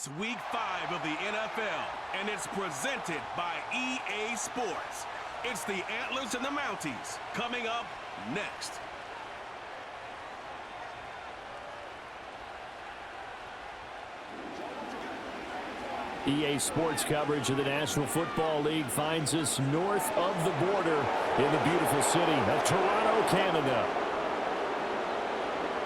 It's Week 5 of the NFL, and it's presented by EA Sports. It's the Antlers and the Mounties coming up next. EA Sports coverage of the National Football League finds us north of the border in the beautiful city of Toronto, Canada.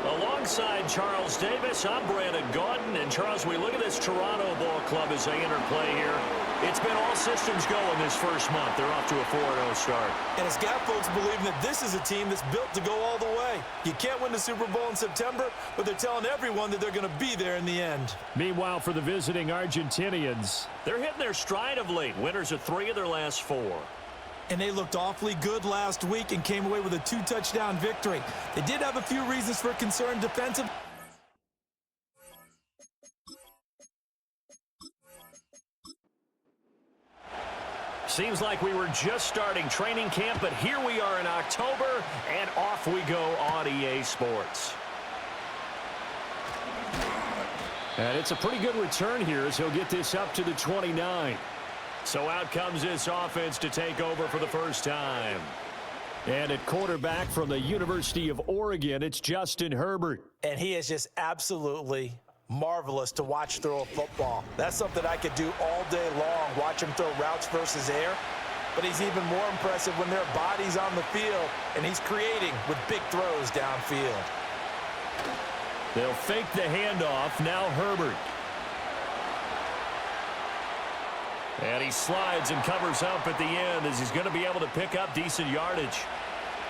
Alongside Charles Davis, I'm Brandon Gaudin. And Charles, we look at this Toronto Ball Club as they enter play here. It's been all systems go in this first month. They're off to a 4-0 start. And it's got folks believing that this is a team that's built to go all the way. You can't win the Super Bowl in September, but they're telling everyone that they're going to be there in the end. Meanwhile, for the visiting Argentinians, they're hitting their stride of late. Winners of 3 of their last 4. And they looked awfully good last week and came away with a 2-touchdown victory. They did have a few reasons for concern defensive. Seems like we were just starting training camp, but here we are in October, and off we go on EA Sports. And it's a pretty good return here as he'll get this up to the 29. So out comes this offense to take over for the first time. And at quarterback from the University of Oregon, it's Justin Herbert. And he is just absolutely marvelous to watch throw a football. That's something I could do all day long, watch him throw routes versus air. But he's even more impressive when their body's on the field and he's creating with big throws downfield. They'll fake the handoff. Now Herbert. And he slides and covers up at the end as he's going to be able to pick up decent yardage.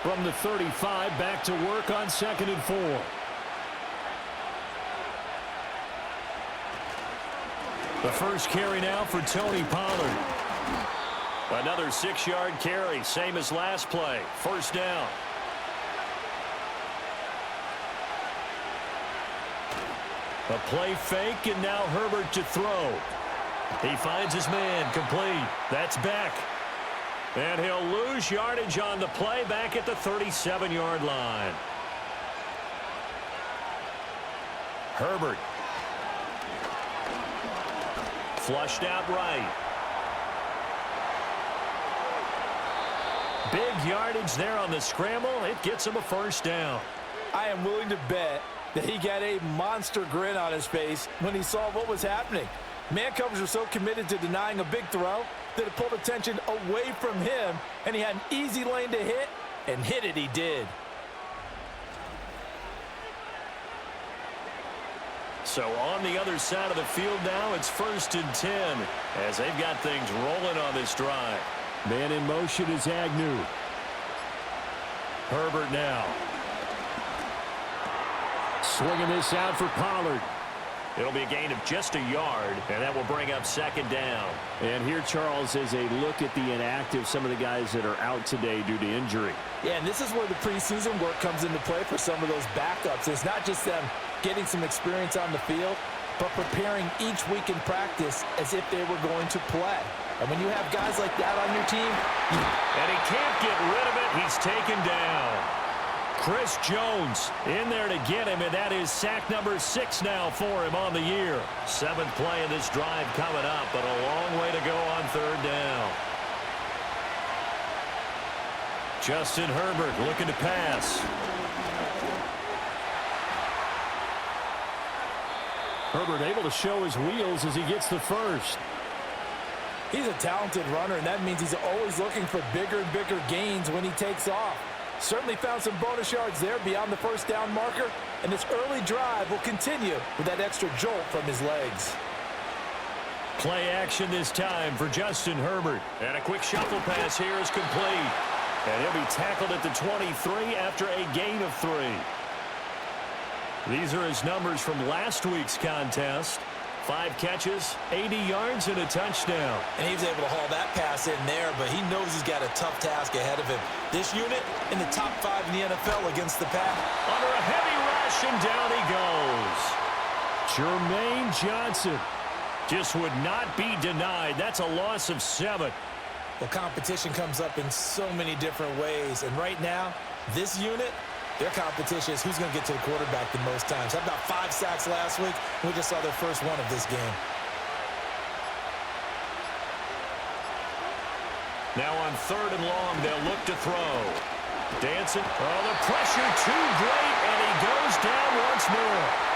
From the 35, back to work on 2nd and 4. The first carry now for Tony Pollard. Another 6-yard carry, same as last play. First down. A play fake, and now Herbert to throw. He finds his man, complete. That's Beck. And he'll lose yardage on the play back at the 37-yard line. Herbert. Flushed out right. Big yardage there on the scramble. It gets him a first down. I am willing to bet that he got a monster grin on his face when he saw what was happening. Man coverage was so committed to denying a big throw that it pulled attention away from him, and he had an easy lane to hit, and hit it he did. So on the other side of the field now, it's 1st and 10 as they've got things rolling on this drive. Man in motion is Agnew. Herbert now. Swinging this out for Pollard. It'll be a gain of just a yard, and that will bring up 2nd down. And here, Charles, is a look at the inactive, some of the guys that are out today due to injury. Yeah, and this is where the preseason work comes into play for some of those backups. It's not just them getting some experience on the field, but preparing each week in practice as if they were going to play. And when you have guys like that on your team... And he can't get rid of it. He's taken down. Chris Jones in there to get him, and that is sack number 6 now for him on the year. 7th play of this drive coming up, but a long way to go on 3rd down. Justin Herbert looking to pass. Herbert able to show his wheels as he gets the first. He's a talented runner, and that means he's always looking for bigger and bigger gains when he takes off. Certainly found some bonus yards there beyond the first down marker, and this early drive will continue with that extra jolt from his legs. Play action this time for Justin Herbert. And a quick shuffle pass here is complete. And he'll be tackled at the 23 after a gain of 3. These are his numbers from last week's contest. 5 catches, 80 yards, and a touchdown. And he was able to haul that pass in there, but he knows he's got a tough task ahead of him. This unit in the top 5 in the NFL against the pass. Under a heavy rush, and down he goes. Jermaine Johnson just would not be denied. That's a loss of 7. Well, competition comes up in so many different ways, and right now, this unit, their competition is who's going to get to the quarterback the most times. Had about 5 sacks last week. We just saw their first one of this game. Now on 3rd and long, they'll look to throw. Dancing. Oh, the pressure too great, and he goes down once more.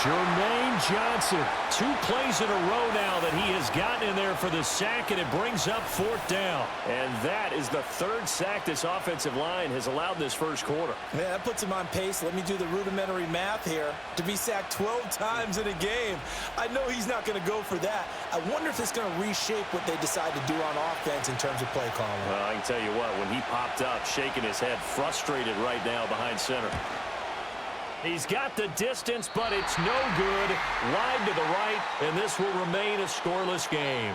Jermaine Johnson, 2 plays in a row now that he has gotten in there for the sack, and it brings up 4th down. And that is the 3rd sack this offensive line has allowed this first quarter. Yeah, that puts him on pace. Let me do the rudimentary math here. To be sacked 12 times in a game, I know he's not going to go for that. I wonder if it's going to reshape what they decide to do on offense in terms of play calling. Well, I can tell you what, when he popped up, shaking his head, frustrated right now behind center. He's got the distance, but it's no good. Wide to the right, and this will remain a scoreless game.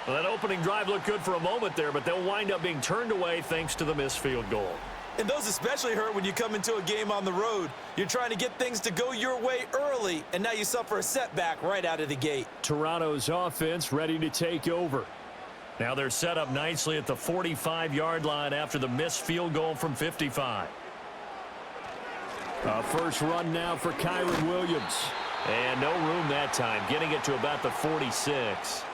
Well, that opening drive looked good for a moment there, but they'll wind up being turned away thanks to the missed field goal. And those especially hurt when you come into a game on the road. You're trying to get things to go your way early, and now you suffer a setback right out of the gate. Toronto's offense ready to take over. Now they're set up nicely at the 45-yard line after the missed field goal from 55. A first run now for Kyron Williams. And no room that time, getting it to about the 46.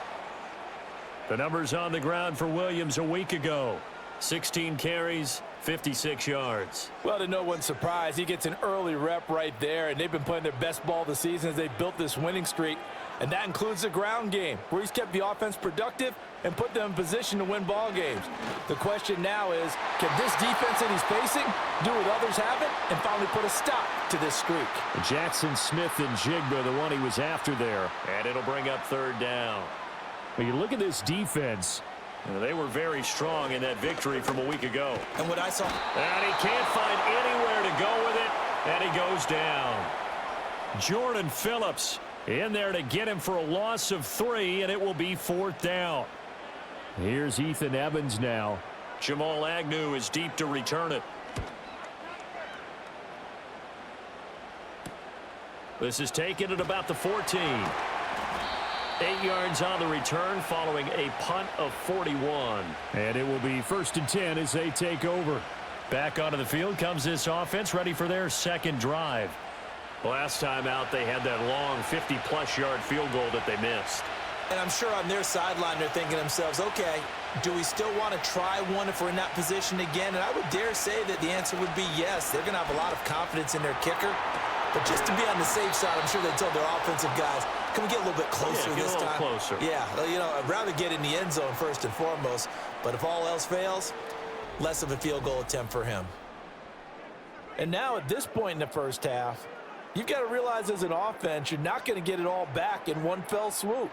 The numbers on the ground for Williams a week ago. 16 carries, 56 yards. Well, to no one's surprise, he gets an early rep right there, and they've been playing their best ball this season as they built this winning streak. And that includes the ground game, where he's kept the offense productive and put them in position to win ball games. The question now is, can this defense that he's facing do what others haven't and finally put a stop to this streak? Jackson Smith and Jigba, the one he was after there. And it'll bring up 3rd down. When you look at this defense, they were very strong in that victory from a week ago. And what I saw... And he can't find anywhere to go with it, and he goes down. Jordan Phillips in there to get him for a loss of 3, and it will be 4th down. Here's Ethan Evans now. Jamal Agnew is deep to return it. This is taken at about the 14. 8 yards on the return following a punt of 41. And it will be 1st and 10 as they take over. Back onto the field comes this offense, ready for their second drive. Last time out, they had that long 50-plus yard field goal that they missed. And I'm sure on their sideline they're thinking to themselves, okay, do we still want to try one if we're in that position again? And I would dare say that the answer would be yes. They're going to have a lot of confidence in their kicker. But just to be on the safe side, I'm sure they told their offensive guys, can we get a little bit closer this time? Get a little closer. Yeah, you know, I'd rather get in the end zone first and foremost. But if all else fails, less of a field goal attempt for him. And now at this point in the first half, you've got to realize as an offense, you're not going to get it all back in one fell swoop.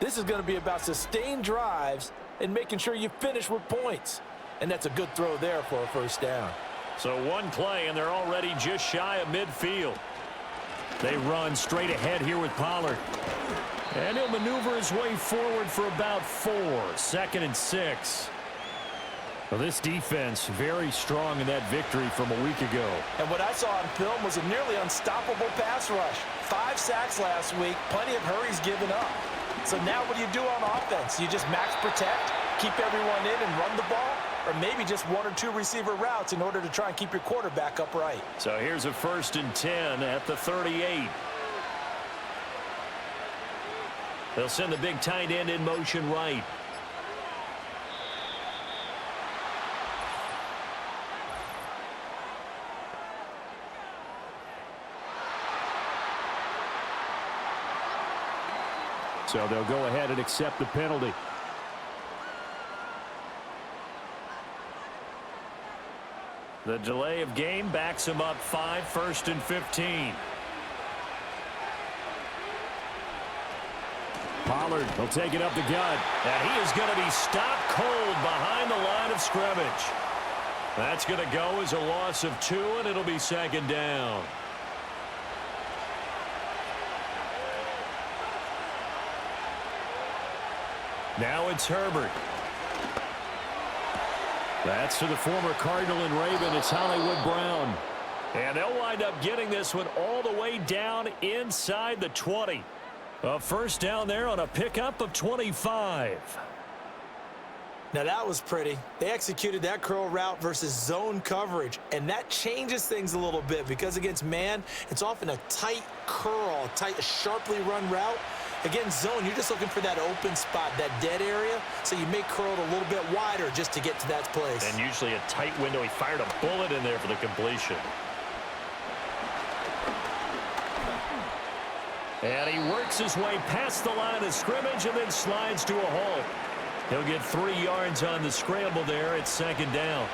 This is going to be about sustained drives and making sure you finish with points. And that's a good throw there for a first down. So one play, and they're already just shy of midfield. They run straight ahead here with Pollard. And he'll maneuver his way forward for about 4. 2nd and 6. Well, this defense very strong in that victory from a week ago. And what I saw on film was a nearly unstoppable pass rush. 5 sacks last week, plenty of hurries given up. So now what do you do on offense? You just max protect, keep everyone in and run the ball? Or maybe just 1 or 2 receiver routes in order to try and keep your quarterback upright. So here's a 1st and 10 at the 38. They'll send the big tight end in motion right. So they'll go ahead and accept the penalty. The delay of game backs him up 5, 1st and 15. Pollard will take it up the gut. And he is going to be stopped cold behind the line of scrimmage. That's going to go as a loss of 2, and it'll be 2nd down. Now it's Herbert. That's to the former Cardinal and Raven. It's Hollywood Brown. And they'll wind up getting this one all the way down inside the 20. A first down there on a pickup of 25. Now that was pretty. They executed that curl route versus zone coverage, and that changes things a little bit because against man, it's often a tight curl, a tight, sharply run route. Again, zone, you're just looking for that open spot, that dead area, so you may curl it a little bit wider just to get to that place. And usually a tight window. He fired a bullet in there for the completion. And he works his way past the line of scrimmage and then slides to a halt. He'll get 3 yards on the scramble there. It's second down.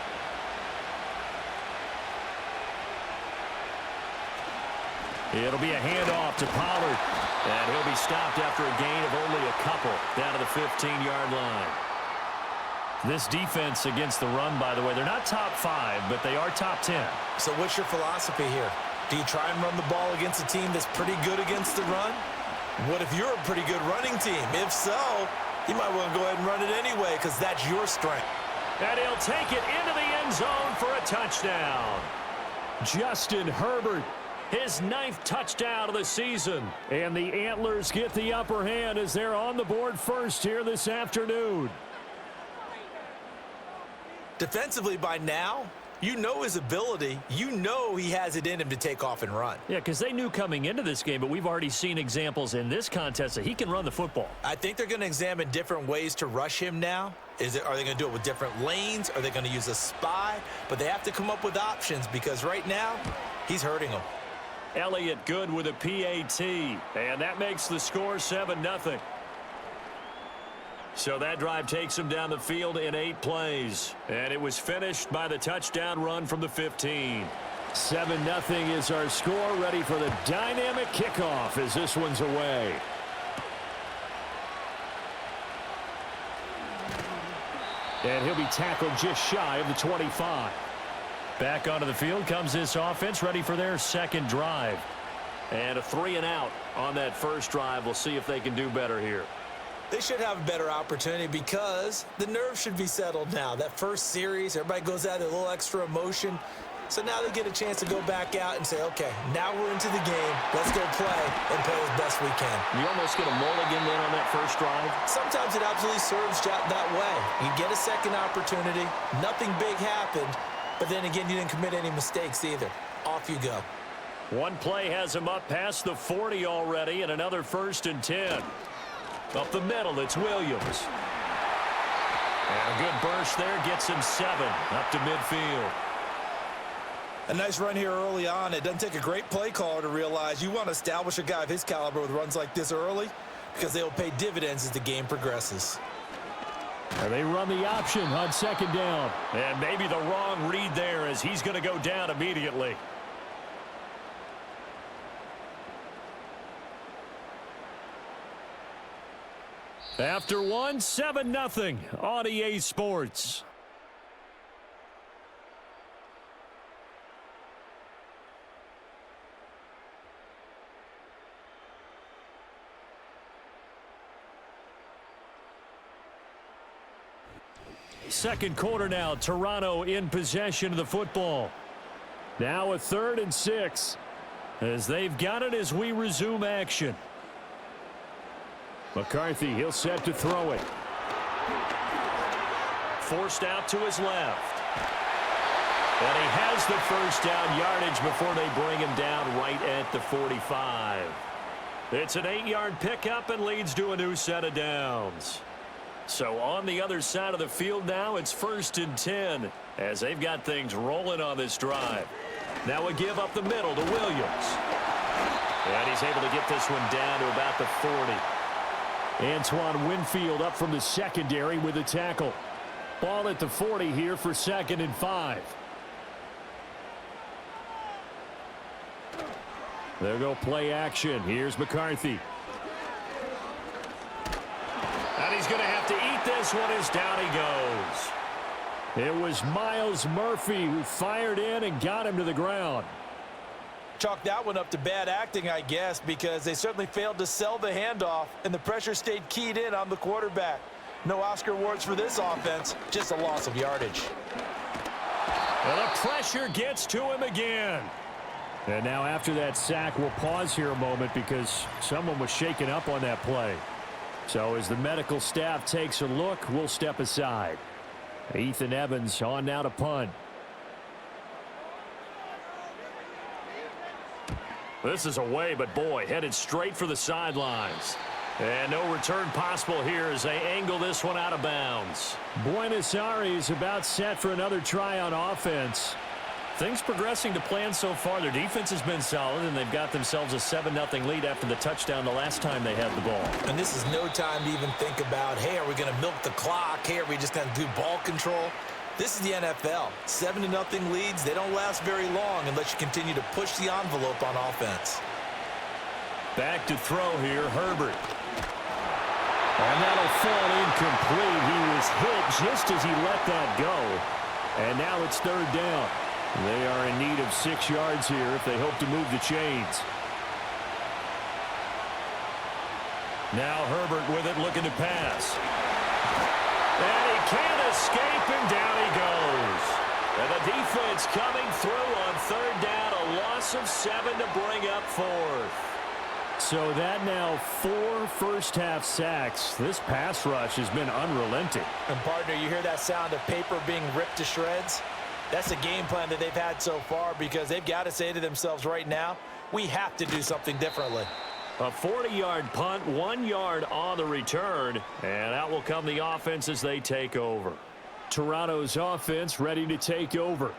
It'll be a handoff to Pollard. And he'll be stopped after a gain of only a couple down to the 15-yard line. This defense against the run, by the way, they're not top 5, but they are top 10. So what's your philosophy here? Do you try and run the ball against a team that's pretty good against the run? What if you're a pretty good running team? If so, you might want to go ahead and run it anyway because that's your strength. And he'll take it into the end zone for a touchdown. Justin Herbert, his 9th touchdown of the season. And the Antlers get the upper hand as they're on the board first here this afternoon. Defensively by now, you know his ability. You know he has it in him to take off and run. Yeah, because they knew coming into this game, but we've already seen examples in this contest that he can run the football. I think they're going to examine different ways to rush him now. Are they going to do it with different lanes? Are they going to use a spy? But they have to come up with options because right now, he's hurting them. Elliott good with a PAT, and that makes the score 7-0. So that drive takes him down the field in 8 plays, and it was finished by the touchdown run from the 15. 7-0 is our score, ready for the dynamic kickoff as this one's away. And he'll be tackled just shy of the 25. Back onto the field comes this offense, ready for their second drive. And a 3-and-out on that first drive. We'll see if they can do better here. They should have a better opportunity because the nerves should be settled now. That first series, everybody goes out with a little extra emotion. So now they get a chance to go back out and say, okay, now we're into the game. Let's go play and play as best we can. You almost get a mulligan then on that first drive. Sometimes it absolutely serves that way. You get a second opportunity. Nothing big happened. But then again, you didn't commit any mistakes either. Off you go. One play has him up past the 40 already, and another 1st and 10. Up the middle, it's Williams. And a good burst there gets him 7 up to midfield. A nice run here early on. It doesn't take a great play caller to realize you want to establish a guy of his caliber with runs like this early because they will pay dividends as the game progresses. And they run the option on second down. And maybe the wrong read there as he's going to go down immediately. After one, 7-0 on EA Sports. Second quarter now, Toronto in possession of the football. Now a 3rd and 6 as they've got it as we resume action. McCarthy, he'll set to throw it. Forced out to his left. And he has the first down yardage before they bring him down right at the 45. It's an 8-yard pickup and leads to a new set of downs. So on the other side of the field now, it's 1st and 10 as they've got things rolling on this drive. Now a give up the middle to Williams. And he's able to get this one down to about the 40. Antoine Winfield up from the secondary with a tackle. Ball at the 40 here for 2nd and 5. There go play action. Here's McCarthy. And he's going to have to eat this one as down he goes. It was Miles Murphy who fired in and got him to the ground. Chalk that one up to bad acting, I guess, because they certainly failed to sell the handoff, and the pressure stayed keyed in on the quarterback. No Oscar awards for this offense, just a loss of yardage. Well, the pressure gets to him again. And now after that sack, we'll pause here a moment because someone was shaken up on that play. So as the medical staff takes a look, we'll step aside. Ethan Evans on now to punt. This is away, but boy, headed straight for the sidelines. And no return possible here as they angle this one out of bounds. Buenos Aires about set for another try on offense. Things progressing to plan so far. Their defense has been solid, and they've got themselves a 7-0 lead after the touchdown the last time they had the ball. And this is no time to even think about, hey, are we going to milk the clock? Hey, are we just going to do ball control? This is the NFL. 7-0 leads, they don't last very long unless you continue to push the envelope on offense. Back to throw here, Herbert. And that'll fall incomplete. He was hit just as he let that go. And now it's third down. They are in need of 6 yards here if they hope to move the chains. Now Herbert with it, looking to pass. And he can't escape, and down he goes. And the defense coming through on third down, a loss of 7 to bring up fourth. So that now 4 first-half sacks. This pass rush has been unrelenting. And, partner, you hear that sound of paper being ripped to shreds? That's the game plan that they've had so far because they've got to say to themselves right now, we have to do something differently. A 40-yard punt, 1 yard on the return, and out will come the offense as they take over. Toronto's offense ready to take over.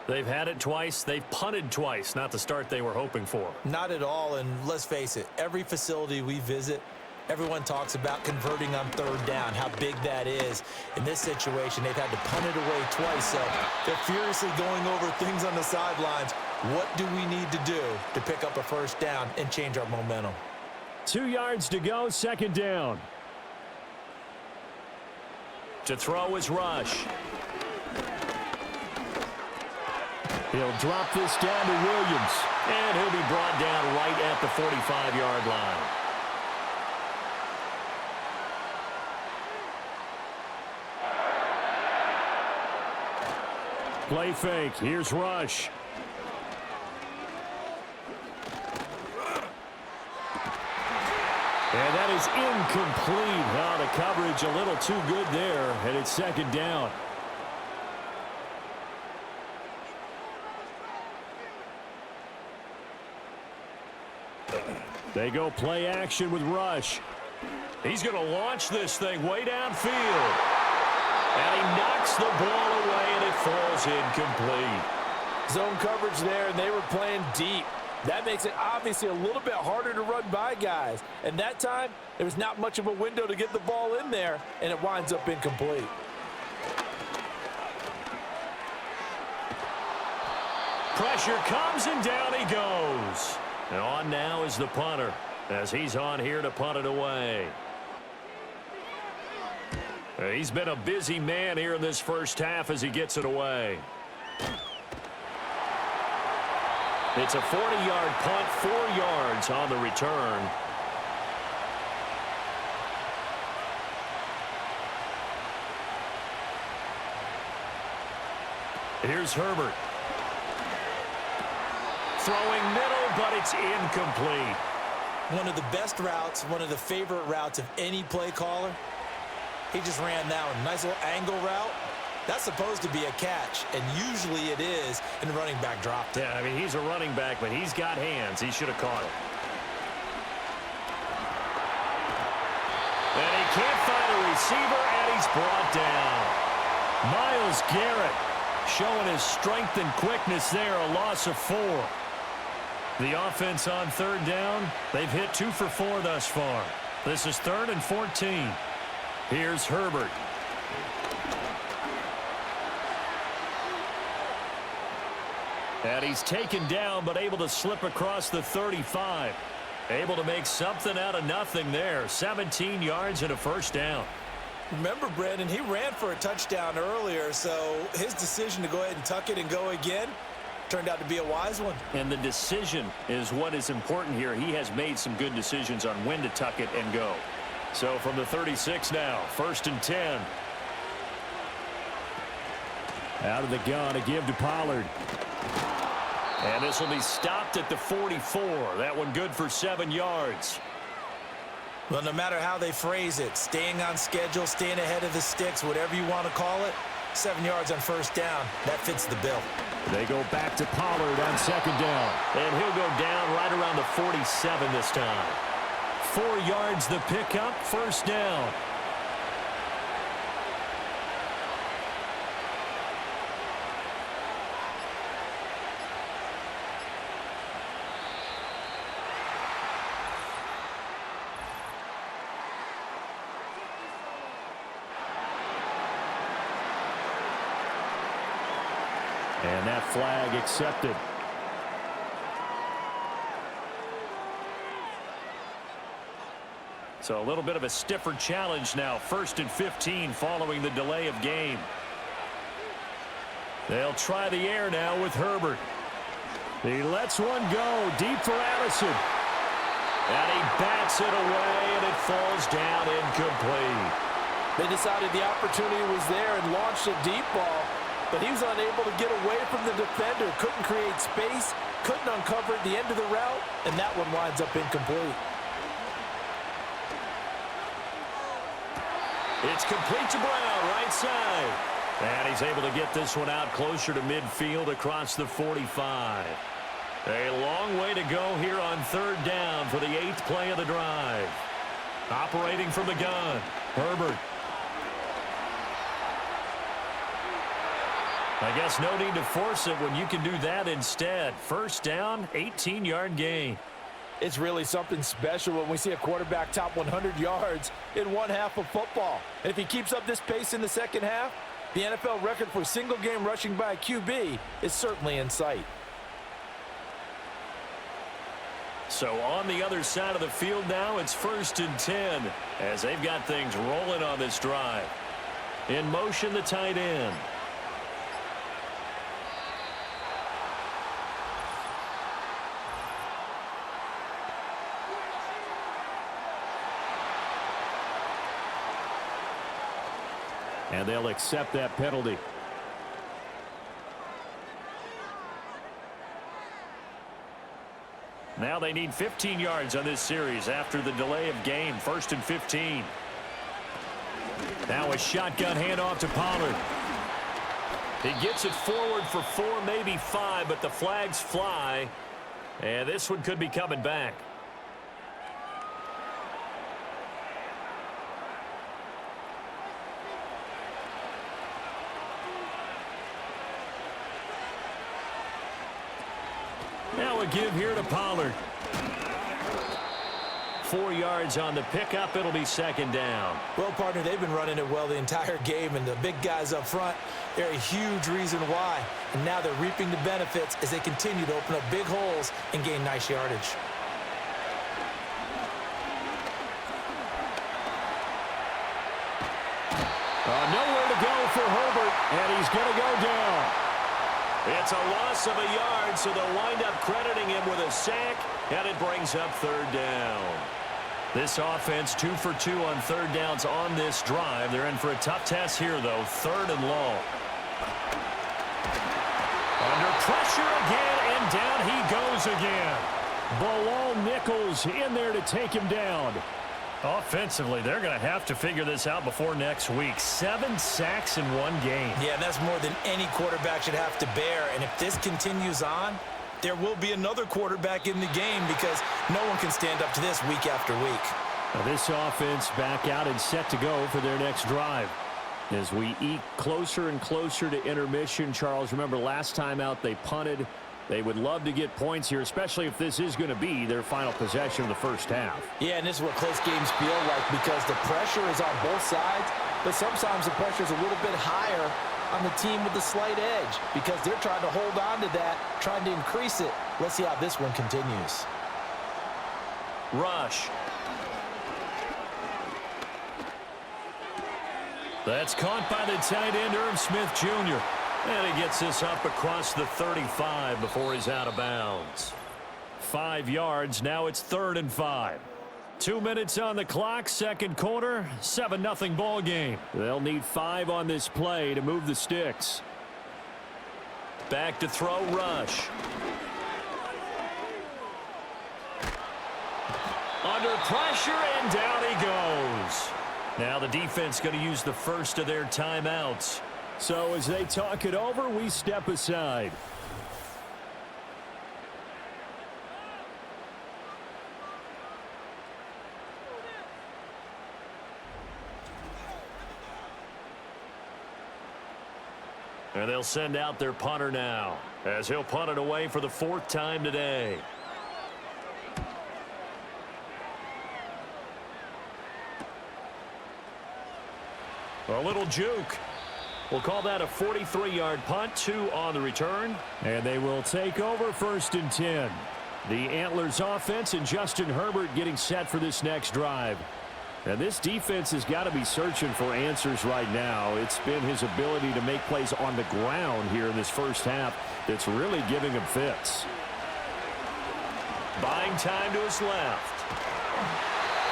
They've had it twice. They've punted twice. Not the start they were hoping for. Not at all, and let's face it, every facility we visit, everyone talks about converting on third down, how big that is. In this situation, they've had to punt it away twice, so they're furiously going over things on the sidelines. What do we need to do to pick up a first down and change our momentum? 2 yards to go, second down. To throw is Rush. He'll drop this down to Williams. And he'll be brought down right at the 45-yard line. Play fake. Here's Rush. And that is incomplete. Oh, the coverage a little too good there, and it's second down. They go play action with Rush. He's going to launch this thing way downfield. And he knocks the ball away, and it falls incomplete. Zone coverage there, and they were playing deep. That makes it obviously a little bit harder to run by guys. And that time, there was not much of a window to get the ball in there, and it winds up incomplete. Pressure comes, and down he goes. And on now is the punter, as he's on here to punt it away. He's been a busy man here in this first half as he gets it away. It's a 40-yard punt, 4 yards on the return. Here's Herbert. Throwing middle, but it's incomplete. One of the best routes, one of the favorite routes of any play caller. He just ran that one. Nice little angle route. That's supposed to be a catch, and usually it is, and the running back dropped it. Yeah, I mean, he's a running back, but he's got hands. He should have caught it. And he can't find a receiver, and he's brought down. Myles Garrett showing his strength and quickness there, a loss of 4. The offense on third down, they've hit 2 for 4 thus far. This is 3rd and 14. Here's Herbert. And he's taken down, but able to slip across the 35. Able to make something out of nothing there. 17 yards and a first down. Remember, Brandon, he ran for a touchdown earlier, so his decision to go ahead and tuck it and go again turned out to be a wise one. And the decision is what is important here. He has made some good decisions on when to tuck it and go. So from the 36 now, 1st and 10. Out of the gun, a give to Pollard. And this will be stopped at the 44. That one good for 7 yards. Well, no matter how they phrase it, staying on schedule, staying ahead of the sticks, whatever you want to call it, 7 yards on first down, that fits the bill. They go back to Pollard on second down. And he'll go down right around the 47 this time. 4 yards the pickup, first down. And that flag accepted. So a little bit of a stiffer challenge now. 1st and 15 following the delay of game. They'll try the air now with Herbert. He lets one go deep for Addison. And he bats it away, and it falls down incomplete. They decided the opportunity was there and launched a deep ball, but he was unable to get away from the defender. Couldn't create space, couldn't uncover at the end of the route, and that one winds up incomplete. It's complete to Brown, right side. And he's able to get this one out closer to midfield across the 45. A long way to go here on 3rd down for the 8th play of the drive. Operating from the gun, Herbert. I guess no need to force it when you can do that instead. 1st down, 18-yard gain. It's really something special when we see a quarterback top 100 yards in one half of football. And if he keeps up this pace in the second half, the NFL record for single-game rushing by a QB is certainly in sight. So on the other side of the field now, it's 1st and 10 as they've got things rolling on this drive. In motion, the tight end. And they'll accept that penalty. Now they need 15 yards on this series after the delay of game. 1st and 15. Now a shotgun handoff to Pollard. He gets it forward for 4, maybe 5, but the flags fly. And this one could be coming back. Now a give here to Pollard. 4 yards on the pickup. It'll be 2nd down. Well, partner, they've been running it well the entire game, and the big guys up front, they're a huge reason why. And now they're reaping the benefits as they continue to open up big holes and gain nice yardage. Nowhere to go for Herbert, and he's going to go down. It's a loss of a yard, so they'll wind up crediting him with a sack, and it brings up 3rd down. This offense 2 for 2 on 3rd downs on this drive. They're in for a tough test here, though. 3rd and long. Under pressure again, and down he goes again. Bilal Nichols in there to take him down. Offensively, they're going to have to figure this out before next week. 7 sacks in one game. Yeah, and that's more than any quarterback should have to bear. And if this continues on, there will be another quarterback in the game because no one can stand up to this week after week. Now this offense back out and set to go for their next drive. As we eke closer and closer to intermission, Charles, remember last time out they punted. They would love to get points here, especially if this is going to be their final possession of the first half. Yeah, and this is what close games feel like because the pressure is on both sides, but sometimes the pressure is a little bit higher on the team with the slight edge because they're trying to hold on to that, trying to increase it. Let's see how this one continues. Rush. That's caught by the tight end, Irv Smith Jr. And he gets this up across the 35 before he's out of bounds. 5 yards. Now it's 3rd and 5. 2 minutes on the clock. 2nd quarter. 7-0 ball game. They'll need 5 on this play to move the sticks. Back to throw, Rush. Under pressure, and down he goes. Now the defense going to use the first of their timeouts. So as they talk it over, we step aside. And they'll send out their punter now, as he'll punt it away for the 4th time today. A little juke. We'll call that a 43-yard punt, 2 on the return. And they will take over 1st and 10. The Antlers offense and Justin Herbert getting set for this next drive. And this defense has got to be searching for answers right now. It's been his ability to make plays on the ground here in this first half that's really giving him fits. Buying time to his left.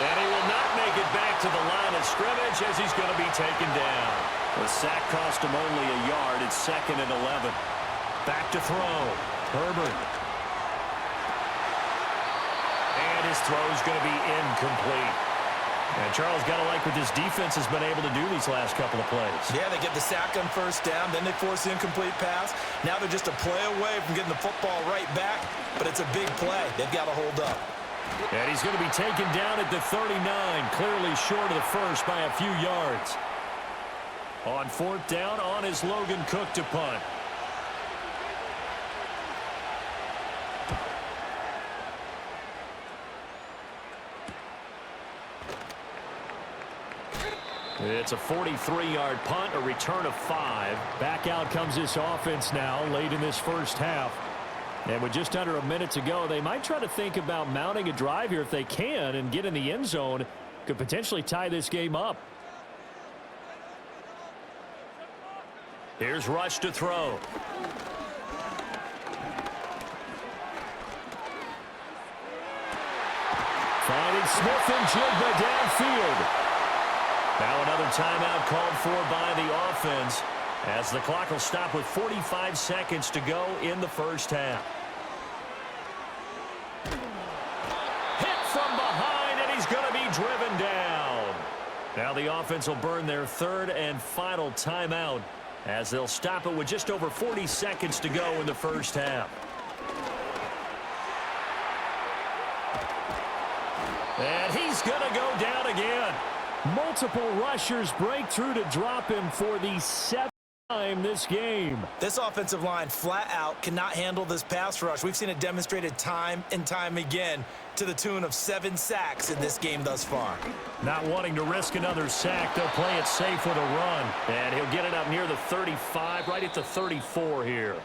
And he will not make it back to the line of scrimmage as he's going to be taken down. The sack cost him only a yard. It's 2nd and 11. Back to throw. Herbert. And his throw is going to be incomplete. And Charles, got to like what this defense has been able to do these last couple of plays. Yeah, they get the sack on 1st down, then they force the incomplete pass. Now they're just a play away from getting the football right back, but it's a big play. They've got to hold up. And he's going to be taken down at the 39, clearly short of the first by a few yards. On 4th down, on is Logan Cook to punt. It's a 43-yard punt, a return of 5. Back out comes this offense now late in this first half. And with just under a minute to go, they might try to think about mounting a drive here if they can and get in the end zone. Could potentially tie this game up. Here's Rush to throw. Finding Smith and Jigba downfield. Now another timeout called for by the offense, as the clock will stop with 45 seconds to go in the first half. Hit from behind, and he's going to be driven down. Now the offense will burn their 3rd and final timeout, as they'll stop it with just over 40 seconds to go in the first half. And he's going to go down again. Multiple rushers break through to drop him for the 7th time this game. This offensive line flat out cannot handle this pass rush. We've seen it demonstrated time and time again to the tune of 7 sacks in this game thus far. Not wanting to risk another sack, they'll play it safe with a run. And he'll get it up near the 35, right at the 34 here.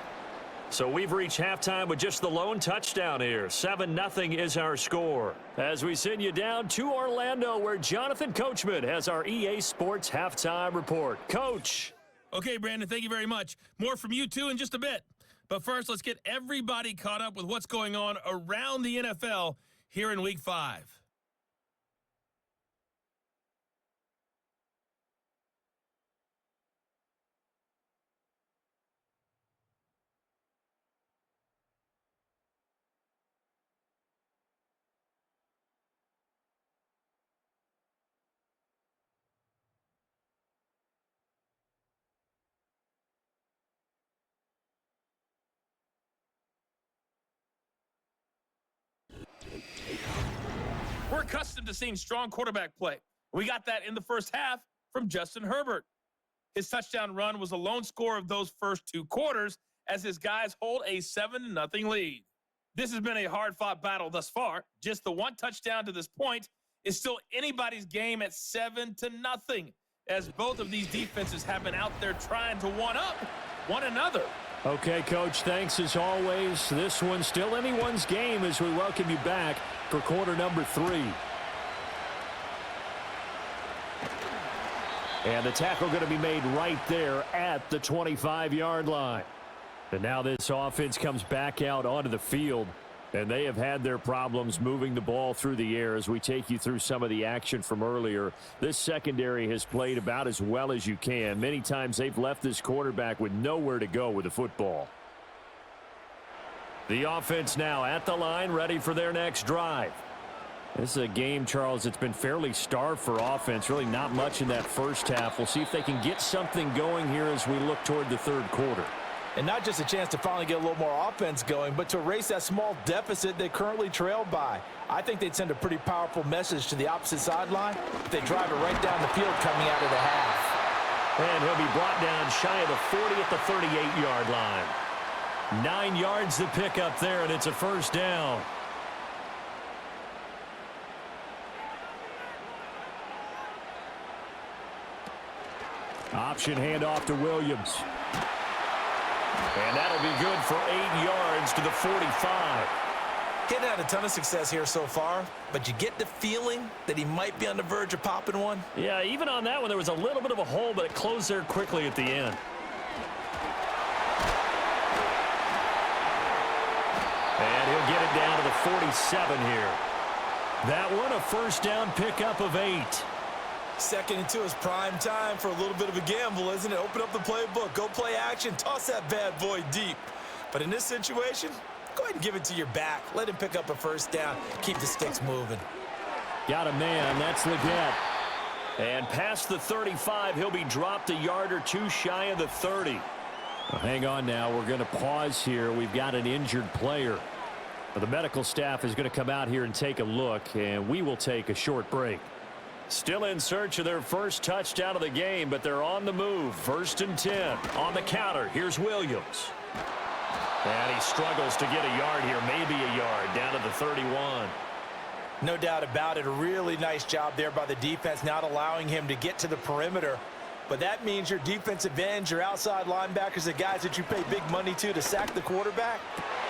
So we've reached halftime with just the lone touchdown here. 7-0 is our score. As we send you down to Orlando, where Jonathan Coachman has our EA Sports halftime report. Coach. Okay, Brandon, thank you very much. More from you, too, in just a bit. But first, let's get everybody caught up with what's going on around the NFL here in Week 5. We're accustomed to seeing strong quarterback play. We got that in the first half from Justin Herbert. His touchdown run was a lone score of those first 2 quarters as his guys hold a 7-0 lead. This has been a hard-fought battle thus far. Just the 1 touchdown to this point is still anybody's game at 7-0, as both of these defenses have been out there trying to one-up one another. Okay, Coach, thanks as always. This one's still anyone's game as we welcome you back for quarter number 3. And the tackle going to be made right there at the 25-yard line. And now this offense comes back out onto the field, and they have had their problems moving the ball through the air as we take you through some of the action from earlier. This secondary has played about as well as you can. Many times they've left this quarterback with nowhere to go with the football. The offense now at the line, ready for their next drive. This is a game, Charles, that's been fairly starved for offense. Really not much in that first half. We'll see if they can get something going here as we look toward the third quarter. And not just a chance to finally get a little more offense going, but to erase that small deficit they currently trailed by. I think they'd send a pretty powerful message to the opposite sideline if they drive it right down the field coming out of the half. And he'll be brought down shy of the 40 at the 38-yard line. 9 yards to pick up there, and it's a first down. Option handoff to Williams. And that'll be good for 8 yards to the 45. Getting had a ton of success here so far, but you get the feeling that he might be on the verge of popping one. Yeah, even on that one, there was a little bit of a hole, but it closed there quickly at the end. And he'll get it down to the 47 here. That one, a first down pickup of 8. 2nd and 2 is prime time for a little bit of a gamble, isn't it? Open up the playbook, go play action, toss that bad boy deep. But in this situation, go ahead and give it to your back. Let him pick up a first down. Keep the sticks moving. Got a man. That's Leggett. And past the 35, he'll be dropped a yard or two shy of the 30. Well, hang on now. We're going to pause here. We've got an injured player. Well, the medical staff is going to come out here and take a look, and we will take a short break. Still in search of their first touchdown of the game, but they're on the move. 1st and 10. On the counter, here's Williams. And he struggles to get a yard here, maybe a yard, down to the 31. No doubt about it. A really nice job there by the defense, not allowing him to get to the perimeter. But that means your defensive ends, your outside linebackers, the guys that you pay big money to sack the quarterback,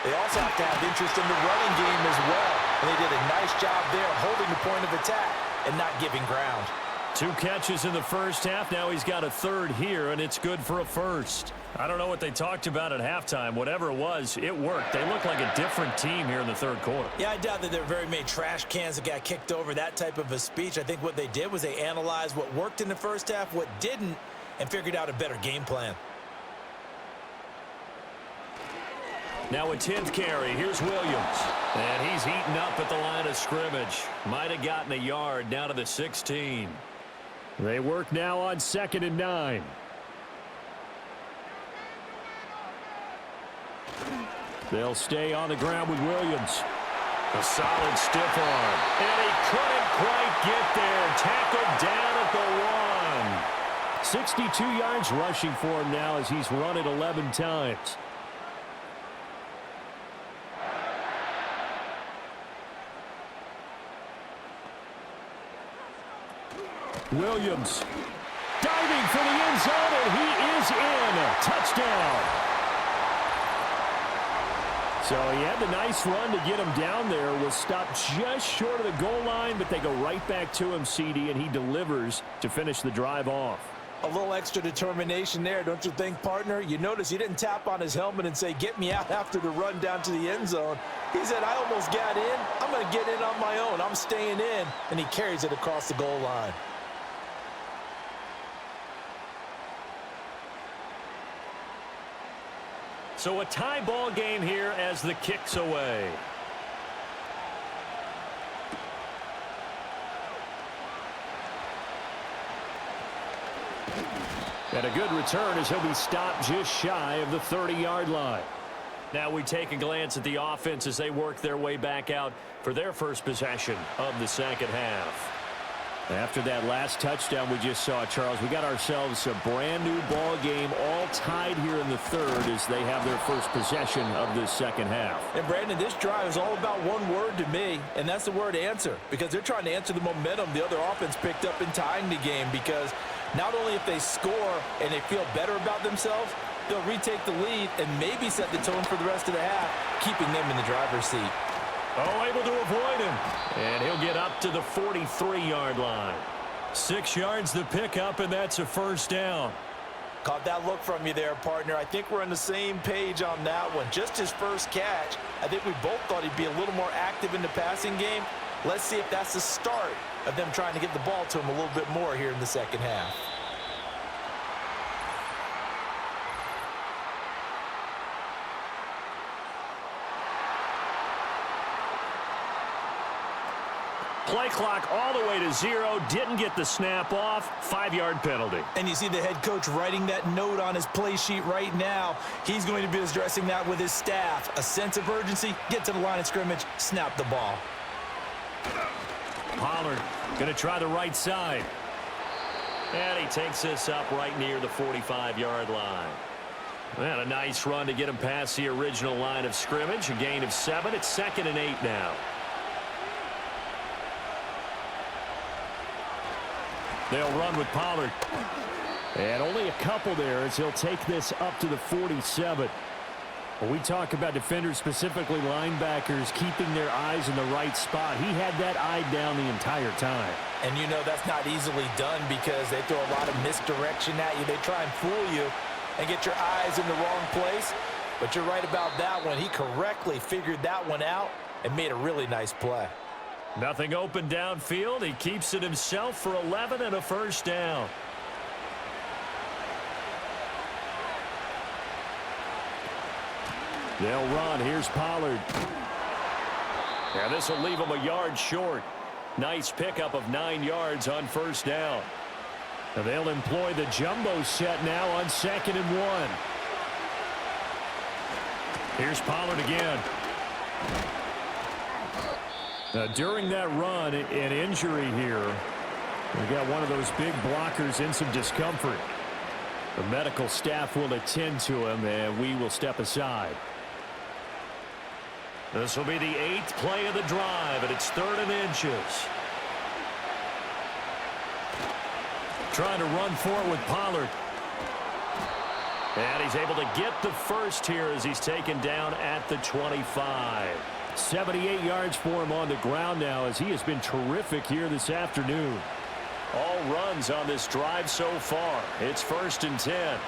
they also have to have interest in the running game as well. And they did a nice job there holding the point of attack and not giving ground. 2 catches in the first half. Now he's got a 3rd here, and it's good for a first. I don't know what they talked about at halftime. Whatever it was, it worked. They look like a different team here in the 3rd quarter. Yeah, I doubt that there were very many trash cans that got kicked over, that type of a speech. I think what they did was they analyzed what worked in the first half, what didn't, and figured out a better game plan. Now a 10th carry. Here's Williams. And he's heating up at the line of scrimmage. Might have gotten a yard down to the 16. They work now on 2nd and 9. They'll stay on the ground with Williams. A solid stiff arm. And he couldn't quite get there. Tackled down at the 1. 62 yards rushing for him now as he's run it 11 times. Williams diving for the end zone, and he is in. Touchdown. So he had the nice run to get him down there. Was stopped just short of the goal line, but they go right back to him, CD, and he delivers to finish the drive off. A little extra determination there, don't you think, partner? You notice he didn't tap on his helmet and say, get me out after the run down to the end zone. He said, I almost got in. I'm going to get in on my own. I'm staying in. And he carries it across the goal line. So a tie ball game here as the kick's away. And a good return as he'll be stopped just shy of the 30-yard line. Now we take a glance at the offense as they work their way back out for their first possession of the second half. After that last touchdown we just saw, Charles, we got ourselves a brand new ball game, all tied here in the 3rd as they have their first possession of this second half. And Brandon, this drive is all about one word to me, and that's the word answer, because they're trying to answer the momentum the other offense picked up in tying the game, because not only if they score and they feel better about themselves, they'll retake the lead and maybe set the tone for the rest of the half, keeping them in the driver's seat. Oh, able to avoid him. And he'll get up to the 43-yard line. 6 yards to pick up, and that's a first down. Caught that look from you there, partner. I think we're on the same page on that one. Just his first catch. I think we both thought he'd be a little more active in the passing game. Let's see if that's the start of them trying to get the ball to him a little bit more here in the second half. Play clock all the way to 0. Didn't get the snap off. 5-yard penalty. And you see the head coach writing that note on his play sheet right now. He's going to be addressing that with his staff. A sense of urgency, get to the line of scrimmage, snap the ball. Pollard going to try the right side. And he takes this up right near the 45-yard line. And a nice run to get him past the original line of scrimmage. A gain of 7. It's 2nd and 8 now. They'll run with Pollard. And only a couple there as he'll take this up to the 47. When we talk about defenders, specifically linebackers, keeping their eyes in the right spot, he had that eye down the entire time. And you know that's not easily done because they throw a lot of misdirection at you. They try and fool you and get your eyes in the wrong place. But you're right about that one. He correctly figured that one out and made a really nice play. Nothing open downfield. He keeps it himself for 11 and a first down. They'll run. Here's Pollard. Yeah, this will leave him a yard short. Nice pickup of 9 yards on first down. And they'll employ the jumbo set now on 2nd and 1. Here's Pollard again. During that run, an injury here. We got one of those big blockers in some discomfort. The medical staff will attend to him, and we will step aside. This will be the 8th play of the drive, and it's 3rd and inches. Trying to run for it with Pollard. And he's able to get the first here as he's taken down at the 25. 78 yards for him on the ground now as he has been terrific here this afternoon. All runs on this drive so far. It's 1st and 10.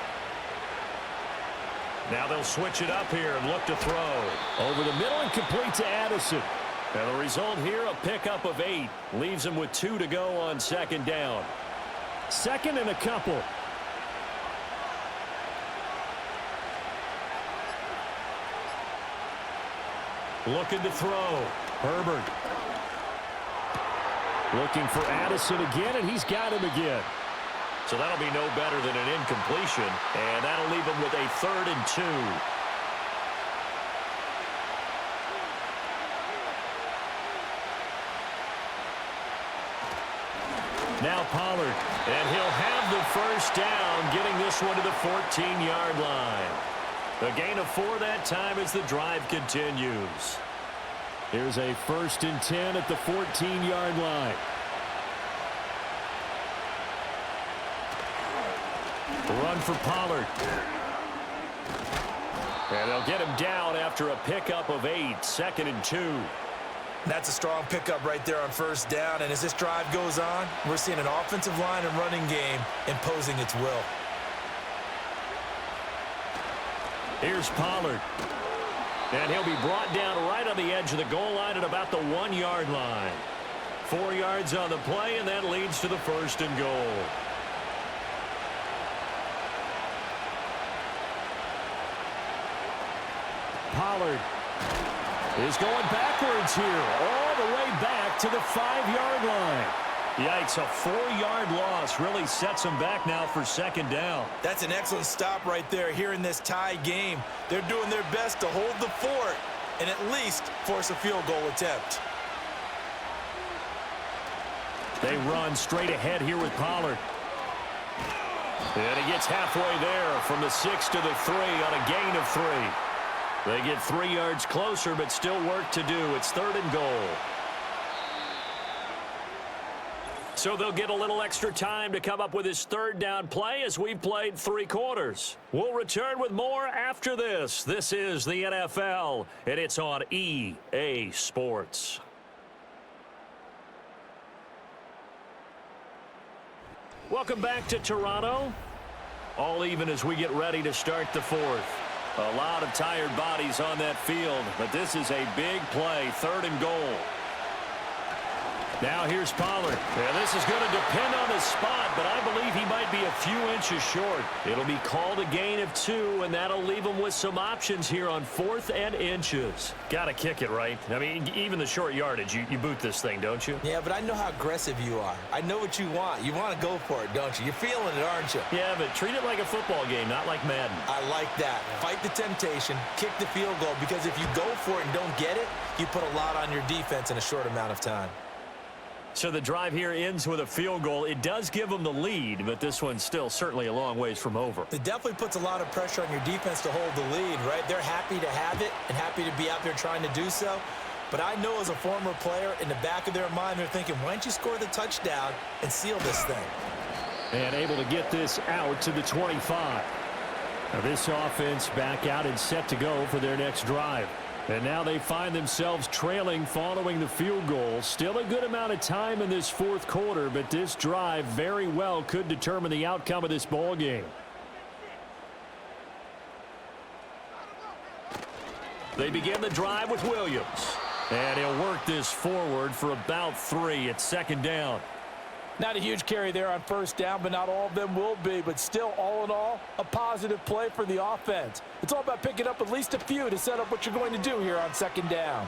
Now they'll switch it up here and look to throw. Over the middle and complete to Addison. And the result here, a pickup of 8. Leaves him with 2 to go on 2nd down. 2nd and a couple. Looking to throw. Herbert. Looking for Addison again, and he's got him again. So that'll be no better than an incompletion, and that'll leave him with a 3rd and 2. Now Pollard. And he'll have the first down, getting this one to the 14-yard line. A gain of 4 that time as the drive continues. Here's a 1st and 10 at the 14-yard line. Run for Pollard. And they'll get him down after a pickup of 8, 2nd and 2. That's a strong pickup right there on first down. And as this drive goes on, we're seeing an offensive line and running game imposing its will. Here's Pollard. And he'll be brought down right on the edge of the goal line at about the 1-yard line. 4 yards on the play, and that leads to the 1st and goal. Pollard is going backwards here, all the way back to the 5-yard line. Yikes, a 4-yard loss really sets him back now for 2nd down. That's an excellent stop right there here in this tie game. They're doing their best to hold the fort and at least force a field goal attempt. They run straight ahead here with Pollard. And he gets halfway there from the 6 to the 3 on a gain of 3. They get 3 yards closer, but still work to do. It's 3rd and goal. So they'll get a little extra time to come up with his 3rd down play as we've played 3 quarters. We'll return with more after this. This is the NFL, and it's on EA Sports. Welcome back to Toronto. All even as we get ready to start the 4th. A lot of tired bodies on that field, but this is a big play, 3rd and goal. Now here's Pollard. Yeah, this is going to depend on the spot, but I believe he might be a few inches short. It'll be called a gain of 2, and that'll leave him with some options here on 4th and inches. Got to kick it, right? I mean, even the short yardage, you boot this thing, don't you? Yeah, but I know how aggressive you are. I know what you want. You want to go for it, don't you? You're feeling it, aren't you? Yeah, but treat it like a football game, not like Madden. I like that. Fight the temptation, kick the field goal, because if you go for it and don't get it, you put a lot on your defense in a short amount of time. So the drive here ends with a field goal. It does give them the lead, but this one's still certainly a long ways from over. It definitely puts a lot of pressure on your defense to hold the lead, right? They're happy to have it and happy to be out there trying to do so. But I know as a former player, in the back of their mind, they're thinking, why don't you score the touchdown and seal this thing? And able to get this out to the 25. Now this offense back out and set to go for their next drive. And now they find themselves trailing following the field goal. Still a good amount of time in this fourth quarter, but this drive very well could determine the outcome of this ball game. They begin the drive with Williams. And he'll work this forward for about 3 at second down. Not a huge carry there on first down, but not all of them will be. But still, all in all, a positive play for the offense. It's all about picking up at least a few to set up what you're going to do here on second down.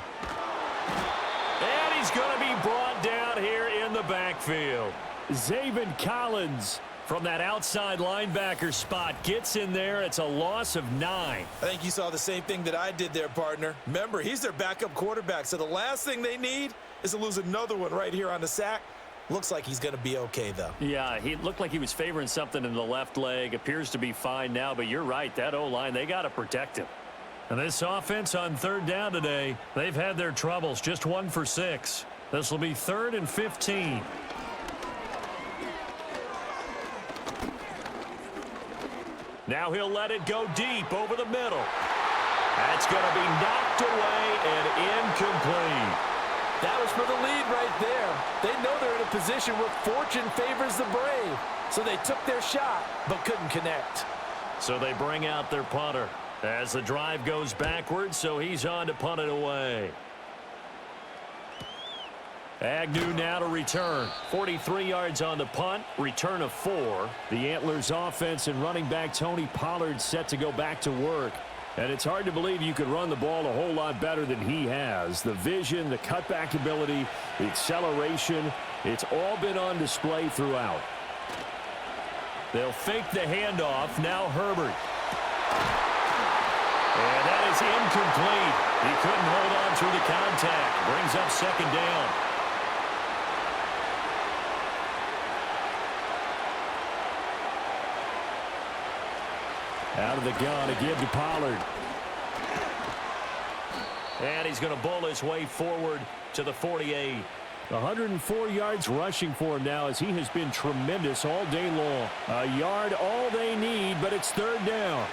And he's going to be brought down here in the backfield. Zaven Collins from that outside linebacker spot gets in there. It's a loss of 9. I think you saw the same thing that I did there, partner. Remember, he's their backup quarterback, so the last thing they need is to lose another one right here on the sack. Looks like he's going to be okay, though. Yeah, he looked like he was favoring something in the left leg. Appears to be fine now, but you're right. That O-line, they got to protect him. And this offense on third down today, they've had their troubles. Just 1 for 6. This will be 3rd and 15. Now he'll let it go deep over the middle. That's going to be knocked away and incomplete. That was for the lead right there. They know they're in a position where fortune favors the brave. So they took their shot, but couldn't connect. So they bring out their punter as the drive goes backwards, so he's on to punt it away. Agnew now to return. 43 yards on the punt, return of 4. The Antlers offense and running back Tony Pollard set to go back to work. And it's hard to believe you could run the ball a whole lot better than he has. The vision, the cutback ability, the acceleration, it's all been on display throughout. They'll fake the handoff. Now Herbert. And that is incomplete. He couldn't hold on through the contact. Brings up second down. Out of the gun to give to Pollard. And he's going to bowl his way forward to the 48. 104 yards rushing for him now as he has been tremendous all day long. A yard all they need, but it's third down.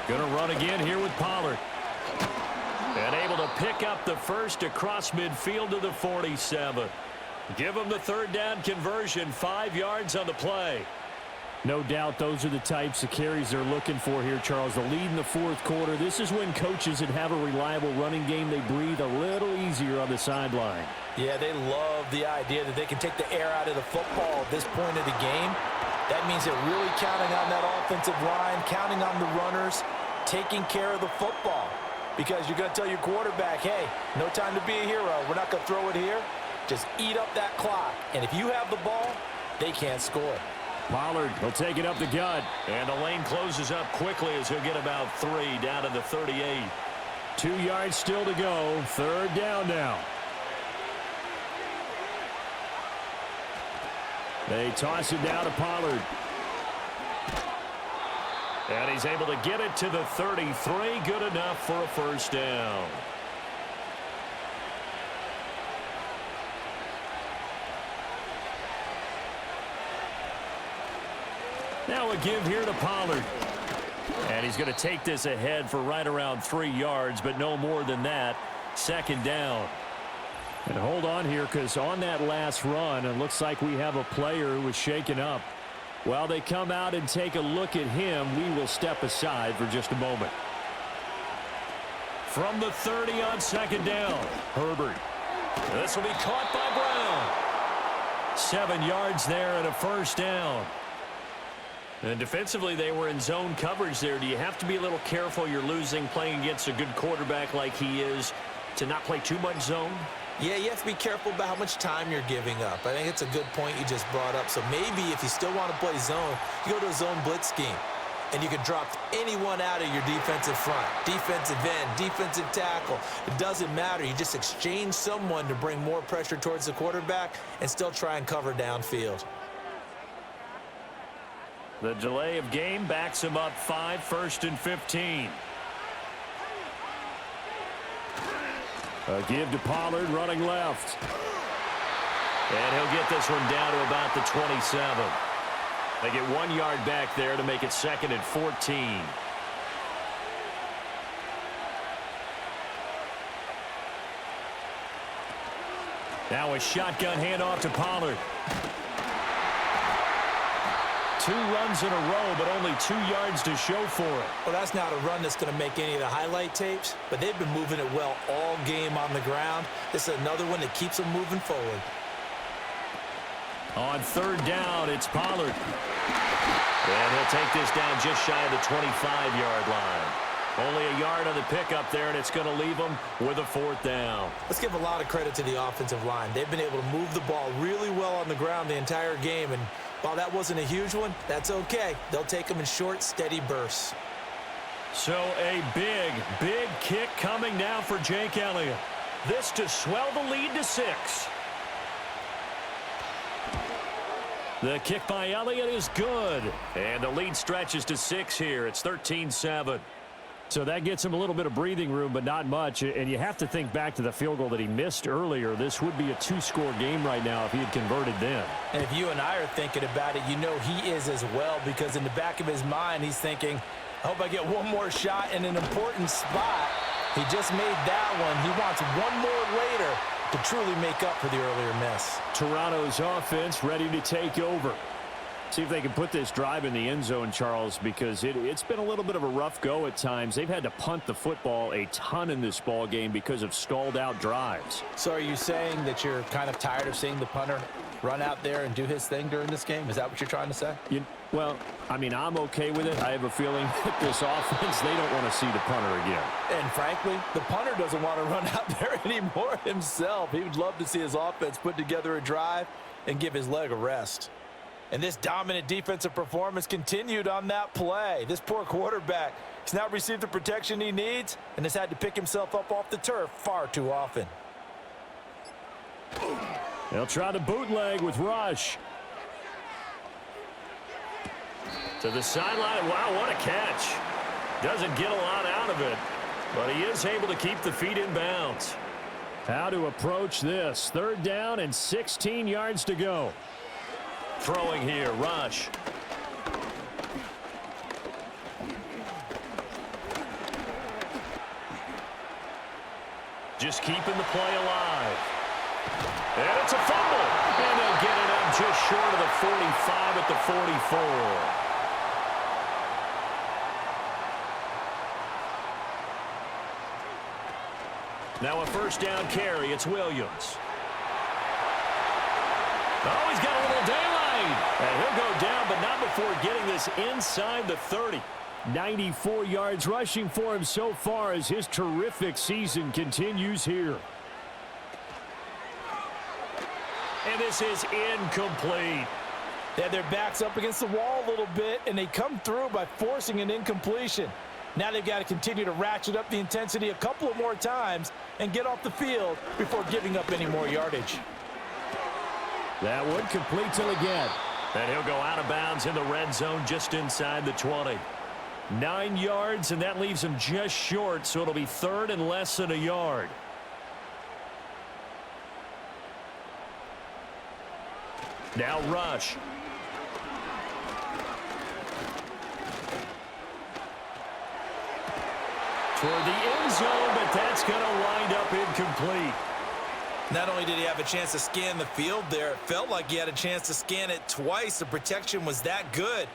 Going to run again here with Pollard. And able to pick up the first across midfield to the 47. Give him the third down conversion, 5 yards on the play. No doubt those are the types of carries they're looking for here, Charles. The lead in the fourth quarter. This is when coaches that have a reliable running game, they breathe a little easier on the sideline. Yeah, they love the idea that they can take the air out of the football at this point of the game. That means they're really counting on that offensive line, counting on the runners, taking care of the football. Because you're going to tell your quarterback, hey, no time to be a hero. We're not going to throw it here. Just eat up that clock. And if you have the ball, they can't score. Pollard will take it up the gut. And the lane closes up quickly as he'll get about 3 down to the 38. 2 yards still to go. Third down now. They toss it down to Pollard. And he's able to get it to the 33. Good enough for a first down. Now a give here to Pollard. And he's going to take this ahead for right around 3 yards, but no more than that. Second down. And hold on here, because on that last run, it looks like we have a player who was shaken up. While they come out and take a look at him, we will step aside for just a moment. From the 30 on second down, Herbert. This will be caught by Brown. 7 yards there and a first down. And defensively, they were in zone coverage there. Do you have to be a little careful? You're losing, playing against a good quarterback like he is, to not play too much zone? Yeah, you have to be careful about how much time you're giving up. I think it's a good point you just brought up. So maybe if you still want to play zone, you go to a zone blitz scheme. and you can drop anyone out of your defensive front. Defensive end, defensive tackle. It doesn't matter. You just exchange someone to bring more pressure towards the quarterback and still try and cover downfield. The delay of game backs him up 5, 1st and 15. A give to Pollard running left. And he'll get this one down to about the 27. They get 1 yard back there to make it 2nd and 14. Now a shotgun handoff to Pollard. 2 runs in a row, but only 2 yards to show for it. Well, that's not a run that's going to make any of the highlight tapes, but they've been moving it well all game on the ground. This is another one that keeps them moving forward. On 3rd down, it's Pollard. And he'll take this down just shy of the 25-yard line. Only a yard on the pickup there, and it's going to leave them with a 4th down. Let's give a lot of credit to the offensive line. They've been able to move the ball really well on the ground the entire game, and while that wasn't a huge one, that's okay. They'll take them in short, steady bursts. So a big, big kick coming now for Jake Elliott. This to swell the lead to 6. The kick by Elliott is good. And the lead stretches to 6 here. It's 13-7. So that gets him a little bit of breathing room, but not much. And you have to think back to the field goal that he missed earlier. This would be a 2-score game right now if he had converted then. And if you and I are thinking about it, you know he is as well, because in the back of his mind, he's thinking, I hope I get one more shot in an important spot. He just made that one. He wants one more later to truly make up for the earlier miss. Toronto's offense ready to take over. See if they can put this drive in the end zone, Charles, because it's been a little bit of a rough go at times. They've had to punt the football a ton in this ball game because of stalled-out drives. So are you saying that you're kind of tired of seeing the punter run out there and do his thing during this game? Is that what you're trying to say? Well, I mean, I'm okay with it. I have a feeling that this offense, they don't want to see the punter again. And frankly, the punter doesn't want to run out there anymore himself. He would love to see his offense put together a drive and give his leg a rest. And this dominant defensive performance continued on that play. This poor quarterback has not received the protection he needs and has had to pick himself up off the turf far too often. They'll try to bootleg with Rush. To the sideline. Wow, what a catch. Doesn't get a lot out of it, but he is able to keep the feet in bounds. How to approach this. 3rd down and 16 yards to go. Throwing here, Rush. Just keeping the play alive. And it's a fumble. And they'll get it up just short of the 45 at the 44. Now a 1st down carry. It's Williams. Oh, he's got a little daylight. And he'll go down, but not before getting this inside the 30. 94 yards rushing for him so far as his terrific season continues here. And this is incomplete. They had their backs up against the wall a little bit, and they come through by forcing an incompletion. Now they've got to continue to ratchet up the intensity a couple of more times and get off the field before giving up any more yardage. That one completes it again. And he'll go out of bounds in the red zone just inside the 20. 9 yards, and that leaves him just short, so it'll be 3rd and less than a yard. Now Rush. Toward the end zone, but that's going to wind up incomplete. Not only did he have a chance to scan the field there, it felt like he had a chance to scan it twice. The protection was that good.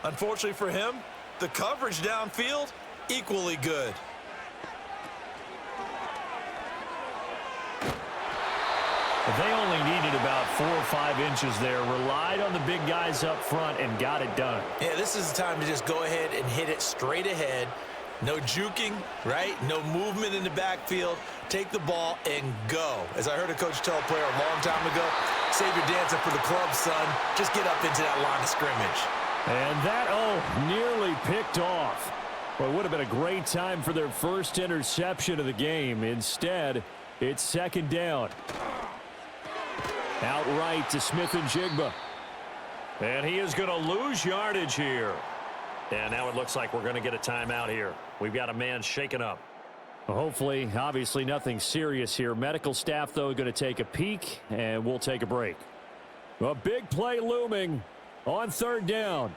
Unfortunately for him, the coverage downfield, equally good. They only needed about 4 or 5 inches there, relied on the big guys up front, and got it done. Yeah, this is the time to just go ahead and hit it straight ahead. No juking, right? No movement in the backfield. Take the ball and go. As I heard a coach tell a player a long time ago, save your dancing for the club, son. Just get up into that line of scrimmage. And that, nearly picked off. Well, it would have been a great time for their first interception of the game. Instead, it's second down. Outright to Smith-Njigba. And he is going to lose yardage here. And now it looks like we're going to get a timeout here. We've got a man shaken up. Hopefully, obviously nothing serious here. Medical staff, though, going to take a peek, and we'll take a break. A big play looming on third down.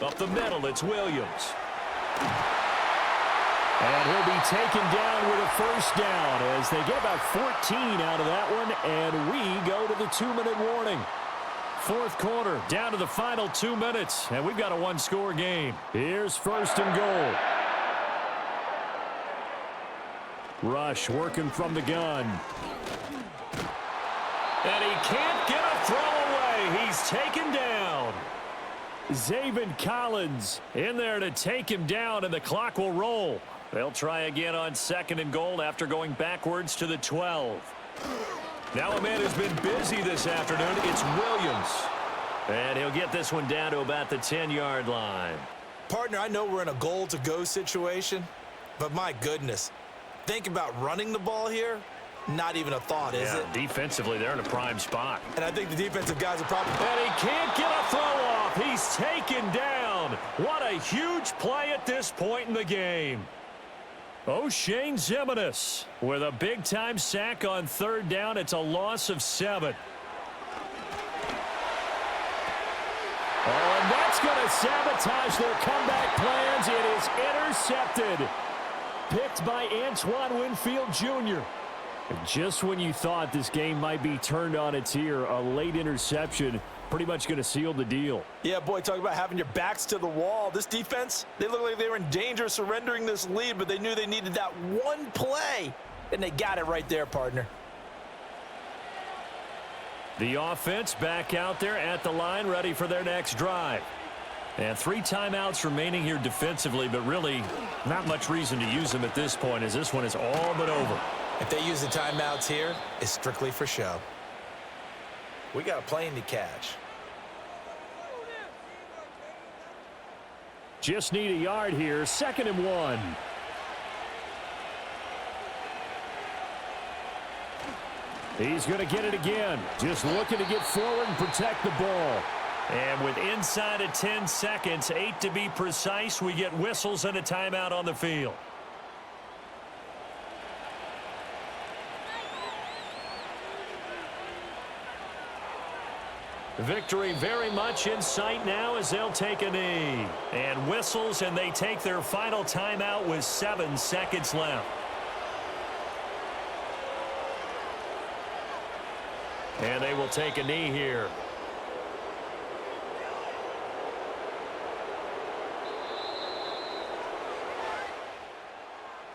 Up the middle, it's Williams. And he'll be taken down with a first down as they get about 14 out of that one, and we go to the 2-minute warning. Fourth quarter, down to the final 2 minutes, and we've got a one-score game. Here's first and goal. Rush working from the gun. And he can't get a throw away. He's taken down. Zaven Collins in there to take him down, and the clock will roll. They'll try again on second and goal after going backwards to the 12. Now a man who's been busy this afternoon, it's Williams. And he'll get this one down to about the 10-yard line. Partner, I know we're in a goal-to-go situation, but my goodness, think about running the ball here. Not even a thought, is it? Defensively, they're in a prime spot. And I think the defensive guys are probably... And he can't get a throw off. He's taken down. What a huge play at this point in the game. O'Shane Zimenez with a big-time sack on third down. It's a loss of 7. Oh, and that's going to sabotage their comeback plans. It is intercepted. Picked by Antoine Winfield Jr. And just when you thought this game might be turned on its ear, a late interception pretty much going to seal the deal. Yeah, boy, talk about having your backs to the wall. This defense, they look like they were in danger of surrendering this lead, but they knew they needed that one play, and they got it right there, partner. The offense back out there at the line, ready for their next drive. And 3 timeouts remaining here defensively, but really not much reason to use them at this point, as this one is all but over. If they use the timeouts here, it's strictly for show. We got a plane to catch. Just need a yard here. 2nd and 1. He's going to get it again. Just looking to get forward and protect the ball. And with inside of 10 seconds, 8 to be precise, we get whistles and a timeout on the field. Victory very much in sight now as they'll take a knee. And whistles, and they take their final timeout with 7 seconds left. And they will take a knee here.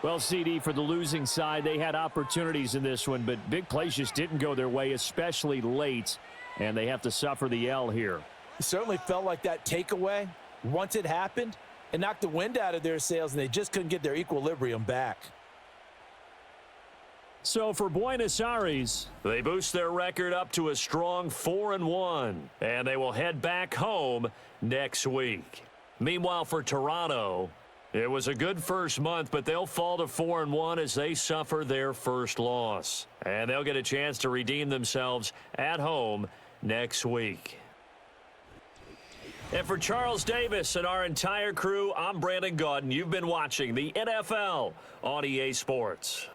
Well, CD, for the losing side, they had opportunities in this one, but big plays just didn't go their way, especially late, and they have to suffer the L here. It certainly felt like that takeaway, once it happened, it knocked the wind out of their sails, and they just couldn't get their equilibrium back. So for Buenos Aires, they boost their record up to a strong 4-1, and they will head back home next week. Meanwhile, for Toronto, it was a good first month, but they'll fall to 4-1 as they suffer their first loss. And they'll get a chance to redeem themselves at home next week. And for Charles Davis and our entire crew, I'm Brandon Gaudin. You've been watching the NFL on EA Sports.